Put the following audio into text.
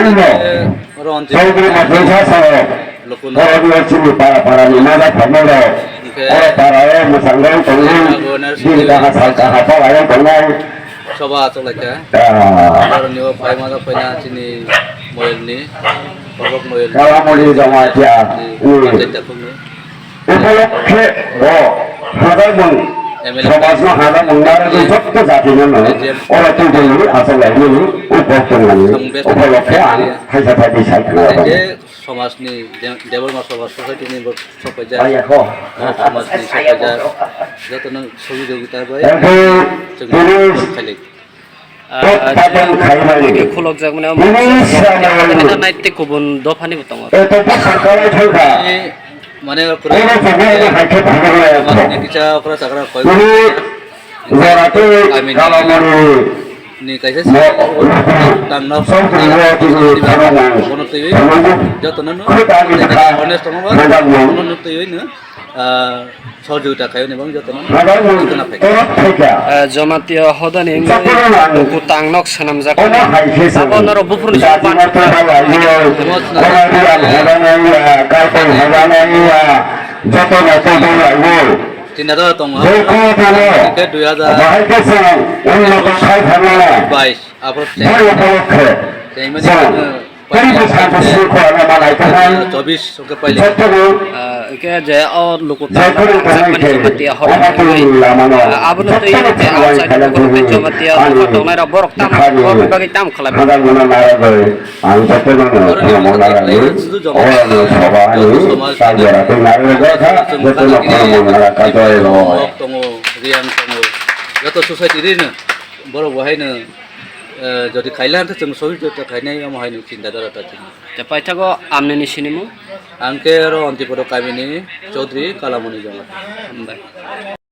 Saudara Madrasah saya, kalau dia curi para imam pemula, orang para musanggan tengah di dalam salka apa ayam tengah. Coba atau lagi ya. Kalau nyawa pai mana pai nanti ni moel ni, pokok moel. Kalau mau di zaman dia, উপলক্ষে হাজার মন সমাজে হাজার মন্দার যত জাতি জন ওরা কিন্তু আসলে উপলক্ষে হাইসা থাকি সাইকেল সমাজ ni দেবর মা সমাজ সোসাইটি ni সবাই যায় সমাজ ni সবাই যায় যত না সহযোগিতা পায় খালি খুলক যাক মানে নাইতে কবন দফানি বতং মানে কিছু ওপরা চাকরা কয় ni kaisa tangna kono tei jotono no honest no kono tei no সহযোগিতা খায় এবং যতন জমাতীয় হদানি কুতাংনক সানাম যাক আপনার বুফুর তিনটা তো কে 2022 আপর সেই মানে 24 ওকে পাইলে ke jaya or lukuta zaman jamatia hor abun to ini te outside ko jamatia to na ra borok tam or bagi tam khala যত সোসাইটি রে না বড় বহাই না যদি খাইলাম তো তুমি সবই তো খাইনাই আম হয়নি চিন্তাধারাটা ঠিক te paithago amne ni sinimu angke ro antiporo kamini Chaudhry Kalamani Jama.